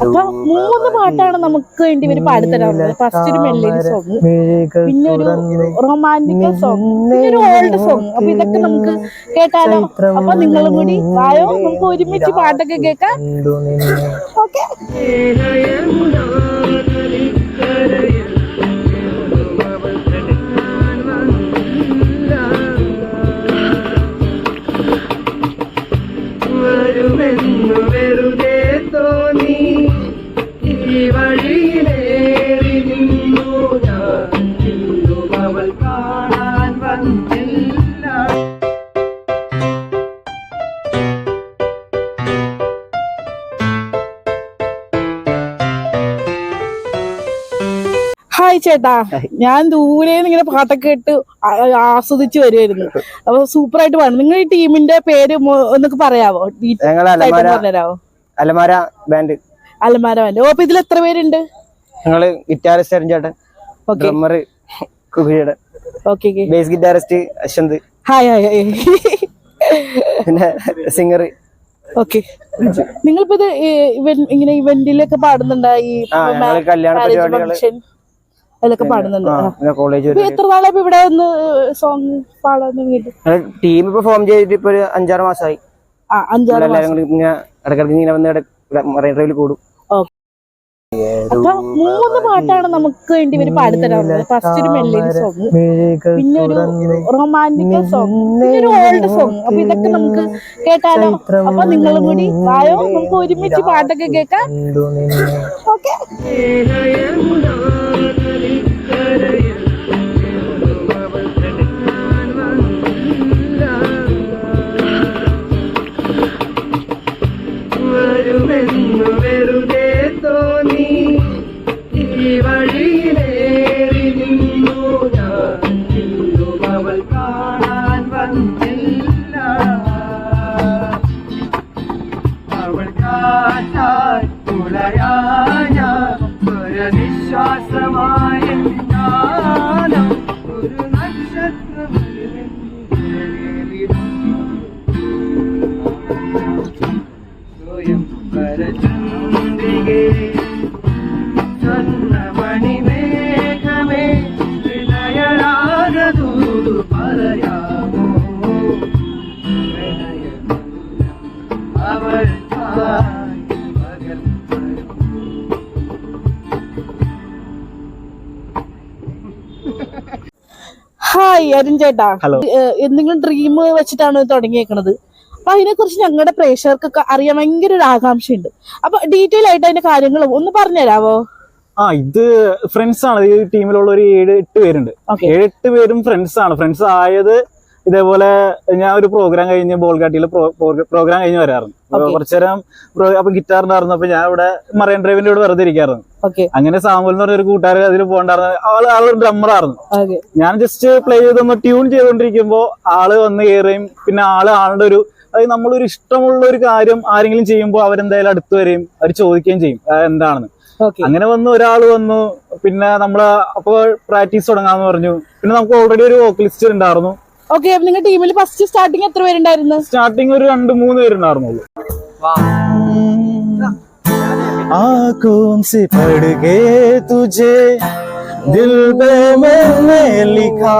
അപ്പൊ 3 പാട്ടാണ് നമുക്ക് വേണ്ടി ഇവര് പാടിത്തരാറുള്ളത്. ഫസ്റ്റ് ഒരു മെല്ലഡി സോങ്, പിന്നെ ഒരു റൊമാൻറ്റിക് സോങ്, പിന്നെ ഒരു ഓൾഡ് സോങ്. അപ്പൊ ഇതൊക്കെ നമുക്ക് കേട്ടാലോ? അപ്പൊ നിങ്ങളും കൂടി വായോ, നമുക്ക് ഒരുമിച്ച് പാട്ടൊക്കെ കേൾക്കാം. ഓക്കെ. വെറുതെ തോന്നി ഈ വഴിയിലേറി നിന്നു ഞാൻ, അവൾ കാണാൻ വന്നില്ല. ഹായ് ചേട്ടാ, ഞാൻ ദൂരേന്ന് ഇങ്ങനെ പാട്ടൊക്കെ കേട്ട് ആസ്വദിച്ച് വരുമായിരുന്നു. അപ്പൊ സൂപ്പർ ആയിട്ട് പാടും. നിങ്ങൾ ഈ ടീമിന്റെ പേര് ഒന്നൊക്കെ പറയാവോ? പറഞ്ഞുതരാവോ? അലമാര ബാൻഡ്. അലമാര ബാൻഡ്. അപ്പൊ ഇതിൽ എത്ര പേരുണ്ട്? ഞങ്ങള് ഗിറ്റാറിസ്റ്റ് അരുൺചേട്ടൻ, ഡ്രമ്മർ കുഹിയുടെ, bass guitarist Ashwanth, hi hi, പിന്നെ സിംഗർ. ഓക്കെ. നിങ്ങളിപ്പോ ഇത് ഇങ്ങനെ ഇവന്റിലൊക്കെ പാടുന്നുണ്ടോ? ഈ കല്യാണ പരിപാടികള് അതിലൊക്കെ പാടുന്നുണ്ട്. കോളേജ് എത്ര നാളെ ഇവിടെ ഒന്ന് സോങ് പാടാൻ തുടങ്ങിയിട്ട്? ടീം ഇപ്പൊ ഫോം ചെയ്തിട്ട് ഇപ്പൊ 5-6 മാസമായി. 5-6 ഇടക്കിടക്ക് ഇങ്ങനെ വന്ന് മറൈൻ ഡ്രൈവിൽ കൂടും. അപ്പൊ 3 പാട്ടാണ് നമുക്ക് വേണ്ടി ഇവര് പാടിത്തരാറുള്ളത്. ഫസ്റ്റ് ഒരു മെല്ലഡി സോങ്, പിന്നെ ഒരു റൊമാൻറ്റിക് സോങ്, പിന്നെ ഒരു ഓൾഡ് സോങ്. അപ്പൊ ഇതൊക്കെ നമുക്ക് കേട്ടാലോ? അപ്പൊ നിങ്ങളും കൂടി വായോ, നമുക്ക് ഒരുമിച്ച് പാട്ടൊക്കെ കേൾക്കാം. ഓക്കെ. വെറുതെ തോന്നി ഈ വഴിയിലേറി നിന്നു ഞാൻ, അവൾ കാണാൻ വന്നില്ല. അവൾ കാറ്റാൽ തുളയായ ഒരു നിശ്വാസമായ ജ്ഞാനം, ഒരു നക്ഷത്രം സ്വയം പരചന്ദ്രികേ സ്വർണ്ണമണി മേഘമേ ഹൃദയരാഗദൂതു പറയാമോ അവൾ ഹായ് അരുൺ ചേട്ടാ, എന്തെങ്കിലും ഡ്രീം വെച്ചിട്ടാണ് തുടങ്ങിയേക്കണത്? അപ്പൊ അതിനെ കുറിച്ച് ഞങ്ങളുടെ പ്രേക്ഷകർക്കൊക്കെ അറിയാൻ ഭയങ്കര ഒരു ആകാംക്ഷയുണ്ട്. അപ്പൊ ഡീറ്റെയിൽ ആയിട്ട് അതിന്റെ കാര്യങ്ങളും ഒന്ന് പറഞ്ഞുതരാവോ? ഇത് ഫ്രണ്ട്സ് ആണ്. ഈ ടീമിലുള്ള ഒരു 7-8 പേരുണ്ട്. 7-8 പേരും ഫ്രണ്ട്സ് ആണ്. ഫ്രണ്ട്സ് ആയത് ഇതേപോലെ ഞാൻ ഒരു പ്രോഗ്രാം കഴിഞ്ഞ് ബോൾഗാട്ടിയില് പ്രോഗ്രാം കഴിഞ്ഞ് വരാറുണ്ട്. കുറച്ചു നേരം അപ്പൊ ഗിറ്റാറിനായിരുന്നു. അപ്പൊ ഞാൻ ഇവിടെ മറൈൻ ഡ്രൈവിന്റെ ഇവിടെ വെറുതെ ഇരിക്കാറുണ്ട്. അങ്ങനെ സാമ്പൽ എന്ന് പറഞ്ഞ ഒരു കൂട്ടുകാർ അതിൽ പോകണ്ടായിരുന്നു. ആള് ഡ്രമ്മറായിരുന്നു. ഞാൻ ജസ്റ്റ് പ്ലേ ചെയ്തൊന്ന് ട്യൂൺ ചെയ്തോണ്ടിരിക്കുമ്പോ ആള് വന്ന് കയറുകയും പിന്നെ ആളുടെ ഒരു, അതായത് നമ്മളൊരു ഇഷ്ടമുള്ള ഒരു കാര്യം ആരെങ്കിലും ചെയ്യുമ്പോൾ അവരെന്തായാലും അടുത്ത് വരെയും അവർ ചോദിക്കുകയും ചെയ്യും എന്താണെന്ന്. അങ്ങനെ വന്ന് ഒരാൾ വന്നു. പിന്നെ നമ്മള് അപ്പൊ പ്രാക്ടീസ് തുടങ്ങാന്ന് പറഞ്ഞു. പിന്നെ നമുക്ക് ഓൾറെഡി ഒരു വോക്കലിസ്റ്റ് ഉണ്ടായിരുന്നു. ഓക്കെ. നിങ്ങളുടെ ടീമിൽ ഫസ്റ്റ് സ്റ്റാർട്ടിങ് എത്ര പേരുണ്ടായിരുന്നു? സ്റ്റാർട്ടിങ് ഒരു 2-3 പേരുണ്ടായിരുന്നുള്ളൂ. आँखों से पढ़ के तुझे दिल पे मैंने लिखा,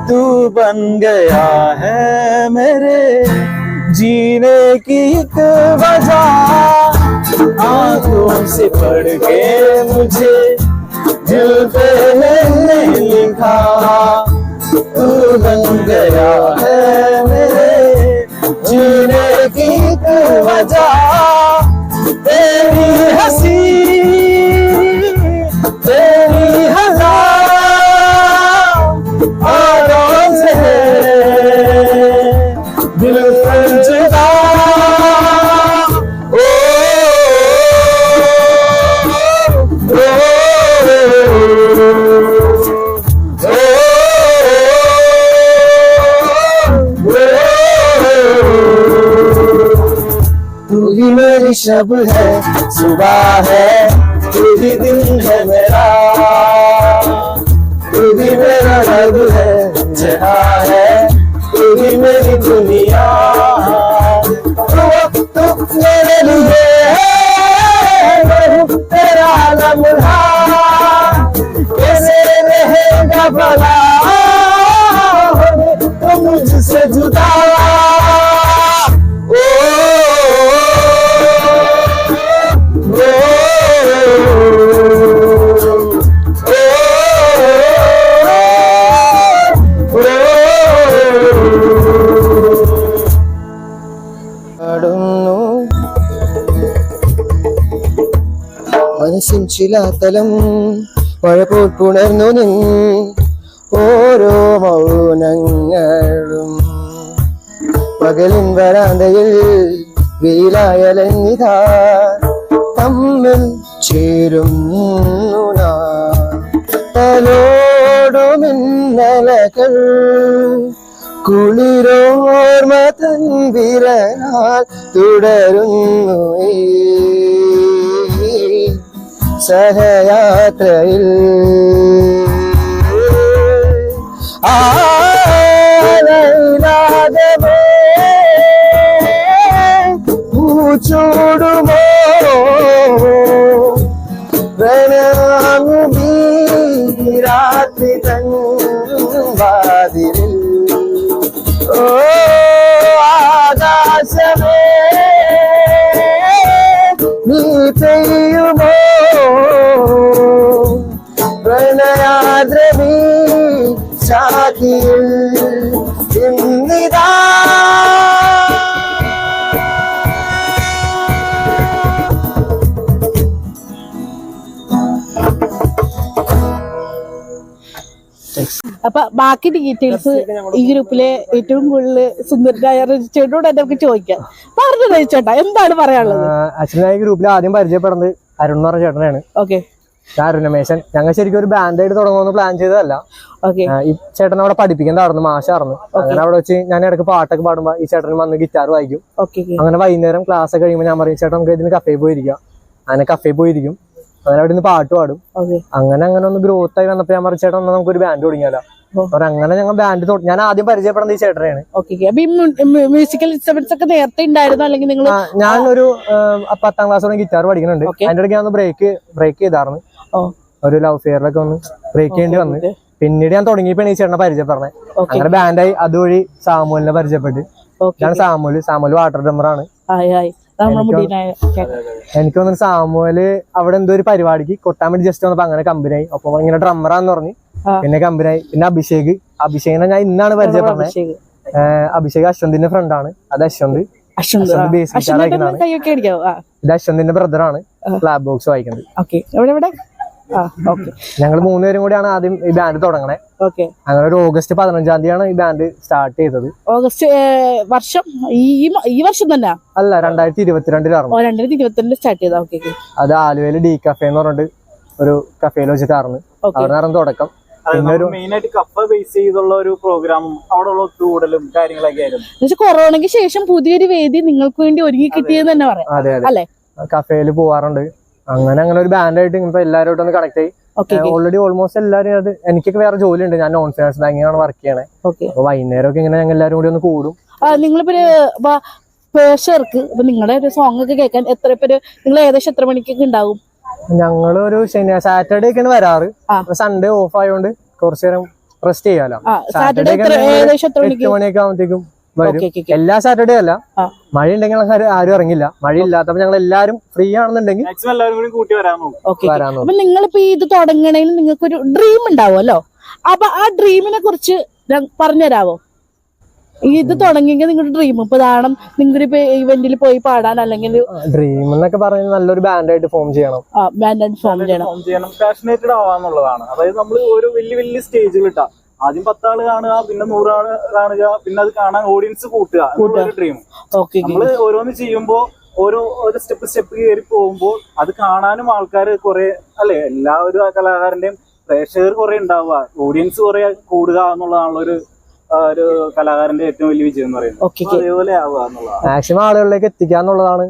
तू बन गया है मेरे जीने की एक वजह. आँखों से पढ़ के मुझे दिल पे मैंने लिखा, तू बन गया है मेरे जीने की एक वजह. तेरी हंसी तेरी हजार औरों से दिल पर जुदा. ओ तू ही मेरी शब है, सुबह है, तू ही दिन है मेरा, तू ही मेरा रब है, जहाँ है, तू ही मेरी दुनिया. तू मेरे लिए है भला तो मुझसे जुदा ओ, ओ, മനസ്സിൻ ശിലാതലം മഴ പോൽ പുണർന്നു നിൻ ഓരോ മൗനങ്ങളും പകലിൻ വരാന്തയിൽ വെയിലായലഞ്ഞിതാ തമ്മിൽ ചേരുന്നു തലോടുമിന്നലകൾ കുളിരോർമ തൻ വിരലാൽ തുടരുന്നു ഈ സഹയാത്രയിൽ ആലാദമേ പൂച്ചോടുമോ പ്രണാമുമീ രാത്രി തൻ വാതിലിൽ ഓ ആകാശമേ നീ പെയ്യുമോ പ്രണയാദ്രമീ ശാഖിയിൽ ഇന്നിതാ അപ്പൊ ബാക്കി ഡീറ്റെയിൽസ് ഈ ഗ്രൂപ്പിലെ ഏറ്റവും കൂടുതൽ സുന്ദരനായ ചേട്ടനോട് നമുക്ക് ചോദിക്കാം. പറഞ്ഞു ചേട്ടാ, എന്താണ് പറയാനുള്ളത്? അച്ഛനായ ഗ്രൂപ്പിൽ ആദ്യം പരിചയപ്പെടുന്നത് അരുൺ എന്ന് പറഞ്ഞ ചേട്ടനാണ്. ഓക്കെ, അരുണമേശൻ. ഞങ്ങൾ ശരിക്കും ഒരു ബാൻഡായിട്ട് തുടങ്ങുമെന്ന് പ്ലാൻ ചെയ്തതല്ല. ഈ ചേട്ടൻ അവിടെ പഠിപ്പിക്കുന്നതായിരുന്നു, മാഷായിരുന്നു. അങ്ങനെ അവിടെ വെച്ച് ഞാൻ ഇടയ്ക്ക് പാട്ടൊക്കെ പാടുമ്പോ ഈ ചേട്ടൻ വന്ന് ഗിറ്റാർ വായിക്കും. അങ്ങനെ വൈകുന്നേരം ക്ലാസ് ഒക്കെ കഴിയുമ്പോൾ ഞാൻ പറയും ചേട്ടൻ നമുക്ക് ഇതിന് കഫേ പോയിരിക്കാം. അങ്ങനെ കഫേ പോയിരിക്കും. അങ്ങനെ അവിടെ നിന്ന് പാട്ട് പാടും. അങ്ങനെ ഒന്ന് ഗ്രോത്ത് ആയി വന്നപ്പോ ഞാൻ പറഞ്ഞു ചേട്ടൻ നമുക്ക് ഒരു ബാൻഡ് തുടങ്ങിയാലോ. അങ്ങനെ ഞങ്ങൾ ബാൻഡ് ഞാൻ ആദ്യം പരിചയപ്പെടുന്നത് ഈ ചേട്ടനെയാണ്. മ്യൂസിക്കൽ ഇൻസ്ട്രുമെന്റ്സ് ഒക്കെ നേരത്തെ ഉണ്ടായിരുന്നു അല്ലെങ്കിൽ നിങ്ങൾ? ഞാനൊരു 10ാം ക്ലാസ് ഗിറ്റാർ പഠിക്കുന്നുണ്ട്. അതിന്റെ ഇടയ്ക്ക് ഞാൻ ബ്രേക്ക് ചെയ്തായിരുന്നു. ഒരു ലവ് ഫെയറിലൊക്കെ ഒന്ന് ബ്രേക്ക് ചെയ്യേണ്ടി വന്നു. പിന്നീട് ഞാൻ തുടങ്ങിയപ്പോ ഈ ചേട്ടനെ പരിചയപ്പെടുന്നത്. അങ്ങനെ ബാൻഡായി. അതുവഴി സാമുലിനെ പരിചയപ്പെട്ട്. ഞാൻ സാമുല് വാട്ടർ ഡ്രമ്മറാണ്. എനിക്ക് തോന്നുന്നു സാമുവല് അവിടെ എന്തോ ഒരു പരിപാടിക്ക് കൊട്ടാൻ വേണ്ടി ജസ്റ്റ് വന്നപ്പോ അങ്ങനെ കമ്പനിയായി. ഒപ്പം ഇങ്ങനെ ഡ്രമ്മറാന്ന് പറഞ്ഞ് പിന്നെ കമ്പനിയായി. പിന്നെ അഭിഷേകിനെ ഞാൻ ഇന്നാണ് പരിചയപ്പെടുന്നത്. അഭിഷേക് അശ്വന്തിന്റെ ഫ്രണ്ടാണ്. അത് അശ്വന്ത് ബേസിക് ഗിറ്റാർ വായിക്കുന്നതാണ്. ഇത് അശ്വന്തിന്റെ ബ്രദറാണ് ക്ലാബ് ബോക്സ് വായിക്കുന്നത്. ഞങ്ങൾ 3 പേരും കൂടിയാണ് ആദ്യം ഈ ബാൻഡ് തുടങ്ങണേ. അങ്ങനെ ഒരു ഓഗസ്റ്റ് 15-ാം തീയതിയാണ് ഈ ബാൻഡ് സ്റ്റാർട്ട് ചെയ്തത്. ഓഗസ്റ്റ് വർഷം ഈ വർഷം തന്നെ അല്ല, 2022-ലായിരുന്നു. 2022 സ്റ്റാർട്ട് ചെയ്ത. അത് ആലുവയില് ഡി കഫേ എന്ന് പറഞ്ഞിട്ട് ഒരു കഫേയിൽ വെച്ചിട്ടായിരുന്നു. അവിടെ തുടക്കം. മെയിനായിട്ട് കഫ ബേസ് ചെയ്തുള്ള ഒരു പ്രോഗ്രാമും അവിടെ ഉള്ള ഒത്തുകൂടലും കാര്യങ്ങളൊക്കെ ആയിരുന്നു. കൊറോണയ്ക്ക് ശേഷം പുതിയൊരു വേദി നിങ്ങൾക്ക് വേണ്ടി ഒരുങ്ങി കിട്ടിയെന്ന് തന്നെ പറയാം. അതെ, കഫേയിൽ പോവാറുണ്ട്. അങ്ങനെ ഒരു ബാൻഡായിട്ട് ഇപ്പൊ എല്ലാവരോട്ടും ഒന്ന് കണക്ട് ആയി. ഓൾറെഡി ഓൾമോസ്റ്റ് എല്ലാവരും അത് എനിക്കൊക്കെ വേറെ ജോലി ഉണ്ട്. ഞാൻ നോൺ ഫിനാൻസ് ബാങ്കിലാണ് വർക്ക് ചെയ്യണേ. അപ്പൊ വൈകുന്നേരം ഒക്കെ ഇങ്ങനെ ഞങ്ങൾ എല്ലാവരും കൂടി ഒന്ന് കൂടും. നിങ്ങളിപ്പോ പേഴ്സർക്ക് ഇപ്പൊ നിങ്ങളുടെ ഒരു സോങ് ഒക്കെ കേൾക്കാൻ എത്ര പേര് നിങ്ങൾ ഏകദേശം എത്ര മണിക്കൊക്കെ ഉണ്ടാവും? ഞങ്ങളൊരു സാറ്റർഡേ ഒക്കെയാണ് വരാറ്. സൺഡേ ഓഫ് ആയതുകൊണ്ട് കുറച്ചു നേരം റെസ്റ്റ് ചെയ്യാലോ. സാറ്റർഡേ 8 മണിയൊക്കെ ആവുമ്പത്തേക്കും വരും. എല്ലാ സാറ്റർഡേ അല്ല, മഴ ഉണ്ടെങ്കിൽ ആരും ഇറങ്ങില്ല. മഴ ഇല്ലാത്തപ്പോ ഞങ്ങൾ എല്ലാരും ഫ്രീ ആണെന്നുണ്ടെങ്കിൽ അപ്പൊ നിങ്ങളിപ്പോ ഇത് തുടങ്ങണേൽ നിങ്ങൾക്ക് ഒരു ഡ്രീം ഉണ്ടാവുമല്ലോ. അപ്പൊ ആ ഡ്രീമിനെ കുറിച്ച് പറഞ്ഞുതരാവോ? ഇത് തുടങ്ങിയെങ്കിൽ നിങ്ങളുടെ ഡ്രീം ഇപ്പൊ ഇതാണ്, നിങ്ങളുടെ ഇവന്റിൽ പോയി പാടാൻ അല്ലെങ്കിൽ ഡ്രീം എന്നൊക്കെ പറയുന്നത് നല്ലൊരു ബാൻഡായിട്ട് ഫോം ചെയ്യണം. ബാൻഡായിട്ട് ഫോം ചെയ്യണം, പാഷനേറ്റഡ് ആവാന്നുള്ളതാണ്. അതായത് നമ്മൾ ഒരു വലിയ സ്റ്റേജിൽ ഇട്ടാ ആദ്യം 10 ആള് കാണുക, പിന്നെ 100 ആള് കാണുക, പിന്നെ അത് കാണാൻ ഓഡിയൻസ് കൂട്ടുക. ഡ്രീം നമ്മള് ഓരോന്ന് ചെയ്യുമ്പോ ഒരു സ്റ്റെപ്പ് കയറി പോകുമ്പോൾ അത് കാണാനും ആൾക്കാർ കുറെ അല്ലെ, എല്ലാവരും ആ കലാകാരന്റെയും പ്രേക്ഷകർ കുറെ ഉണ്ടാവുക, ഓഡിയൻസ് കുറെ കൂടുക എന്നുള്ളതാണല്ലോ ഒരു കലാകാരന്റെ ഏറ്റവും വലിയ വിജയം എന്ന് പറയുന്നത്. അതേപോലെ ആവുക എന്നുള്ളതാണ്, മാക്സിമം ആളുകളിലേക്ക് എത്തിക്കുക എന്നുള്ളതാണ്.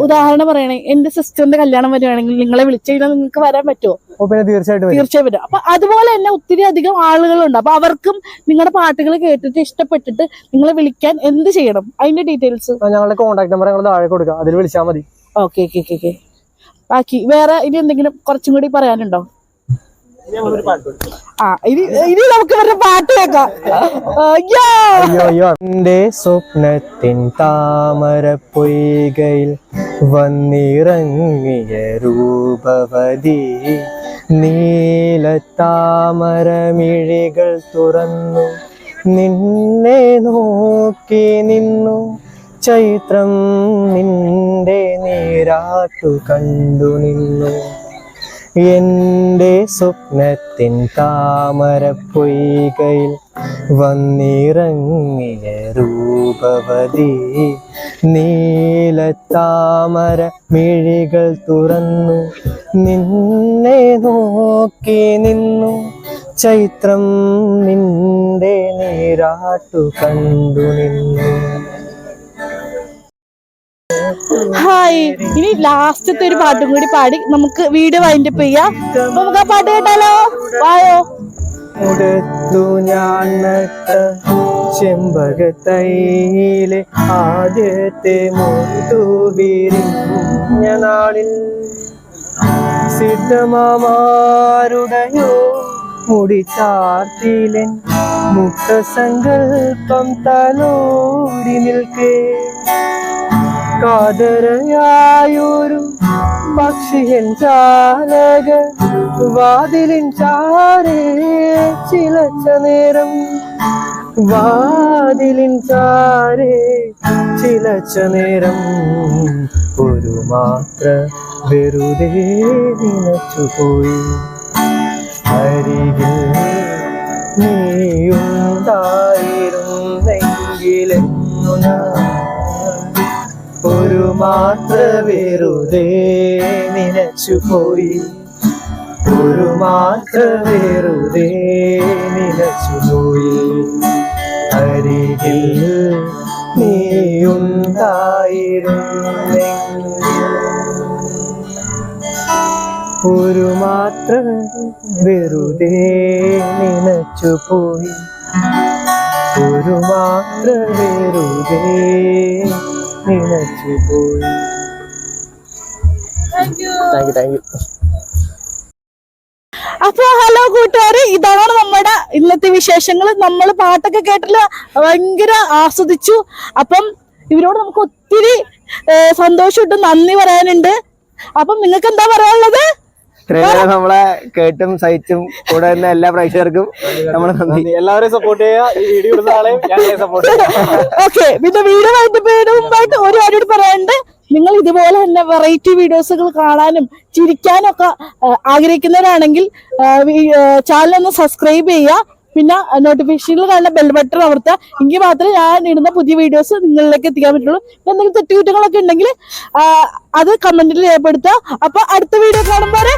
ഉദാഹരണം പറയണേ, എന്റെ സിസ്റ്ററിന്റെ കല്യാണം വരുവാണെങ്കിൽ നിങ്ങളെ വിളിച്ചു കഴിഞ്ഞാൽ നിങ്ങൾക്ക് വരാൻ പറ്റുമോ? പിന്നെ തീർച്ചയായിട്ടും വരും. അപ്പൊ അതുപോലെ തന്നെ ഒത്തിരി അധികം ആളുകളുണ്ട്. അപ്പൊ അവർക്കും നിങ്ങളുടെ പാട്ടുകൾ കേട്ടിട്ട് ഇഷ്ടപ്പെട്ടിട്ട് നിങ്ങളെ വിളിക്കാൻ എന്ത് ചെയ്യണം? അതിന്റെ ഡീറ്റെയിൽസ് ഞങ്ങളുടെ കോൺടാക്ട് നമ്പർ ഞങ്ങൾ താഴെ കൊടുക്കാം, അതിൽ വിളിച്ചാൽ മതി. ഓക്കെ. ബാക്കി വേറെ ഇനി എന്തെങ്കിലും കുറച്ചും കൂടി പറയാനുണ്ടോ? ഇനി നമുക്ക് ഇവരുടെ പാട്ട് കേൾക്കാം. എന്റെ സ്വപ്നത്തിൻ താമര പൊയ്കയിൽ വന്നിറങ്ങിയ രൂപവതി നീലത്താമരമിഴികൾ തുറന്നു നിന്നെ നോക്കി നിന്നു ചൈത്രം നിന്റെ നീരാട്ടു കണ്ടു നിന്നു എന്റെ സ്വപ്നത്തിൻ താമര പൊയ്കയിൽ വന്നിറങ്ങിയ രൂപവതി നീലത്താമര മിഴികൾ തുറന്നു നിന്നെ നോക്കി നിന്നു ചൈത്രം നിന്റെ നീരാട്ടു കണ്ടു നിന്നു. ഹായ്, ഇനി ലാസ്റ്റത്തെ ഒരു പാട്ടും കൂടി പാടി നമുക്ക് വീഡിയോ വൈൻഡപ്പ് ചെയ്യാം. നമുക്ക് ആ പാട്ട് കേട്ടാലോ? വായോ. മുടത്തു ഞാൻ നട്ട ചെമ്പകത്തൈയിലെ ആദ്യത്തെ മുട്ടു വിരിഞ്ഞ നാളിൽ സിദ്ധമാരുടെയോ മുടിച്ചാർത്തിലൻ മുക്തസങ്കൽപ്പം തലോടി നിൽക്കേ കാതരയായൊരു പക്ഷിയൻ ചാലക വാതിലിൻ ചാരേ ചിലച്ച നേരം വാതിലിൻ ചാരേ ചിലച്ച നേരം ഒരു മാത്ര വെറുതെ നിനച്ചുപോയി അരികിൽ നീയുണ്ടായിരുന്നെങ്കിലെന്നു ഞാൻ ഒരു മാത്ര വെറുതെ നിനച്ചുപോയി ഒരു മാത്ര വെറുതെ നിനച്ചുപോയി അരികിൽ നീയുണ്ടായിരുന്നെങ്കിൽ ഒരു മാത്ര വെറുതെ നിനച്ചുപോയി ഒരു മാത്ര വെറുതെ നിനച്ചുപോയി. Thank you. അപ്പൊ ഹലോ കൂട്ടുകാര്, ഇതാണ് നമ്മുടെ ഇന്നത്തെ വിശേഷങ്ങൾ. നമ്മൾ പാട്ടൊക്കെ കേട്ടില്ല, ഭയങ്കര ആസ്വദിച്ചു. അപ്പം ഇവരോട് നമുക്ക് ഒത്തിരി സന്തോഷമായിട്ട് നന്ദി പറയാനുണ്ട്. അപ്പം നിങ്ങൾക്ക് എന്താ പറയാനുള്ളത്? നമ്മളെ കേട്ടും സഹിച്ചും കൂടെ തന്നെ എല്ലാ പ്രേക്ഷകർക്കും നമ്മളെ നന്ദി. എല്ലാവരെയും സപ്പോർട്ട് ചെയ്യുക. ഈ വീഡിയോ ഇടുന്ന ആളെയും ഞങ്ങളെ സപ്പോർട്ട് ചെയ്യുക. ഓക്കെ, പിന്നെ വീഡിയോ മുമ്പായിട്ട് ഒരു കാര്യം പറയാനുണ്ട്. നിങ്ങൾ ഇതുപോലെ തന്നെ വെറൈറ്റി വീഡിയോസുകൾ കാണാനും ചിരിക്കാനും ഒക്കെ ആഗ്രഹിക്കുന്നവരാണെങ്കിൽ ചാനൽ ഒന്ന് സബ്സ്ക്രൈബ് ചെയ്യുക. പിന്നെ നോട്ടിഫിക്കേഷനിൽ കാണുന്ന ബെൽ ബട്ടൺ അമർത്തുക. എങ്കിൽ മാത്രമേ ഞാൻ ഇടുന്ന പുതിയ വീഡിയോസ് നിങ്ങളിലേക്ക് എത്തിക്കാൻ പറ്റുള്ളൂ. എന്തെങ്കിലും തെറ്റുകുറ്റങ്ങളൊക്കെ ഉണ്ടെങ്കിൽ അത് കമന്റിൽ രേഖപ്പെടുത്തുക. അപ്പൊ അടുത്ത വീഡിയോ കാണുമ്പോൾ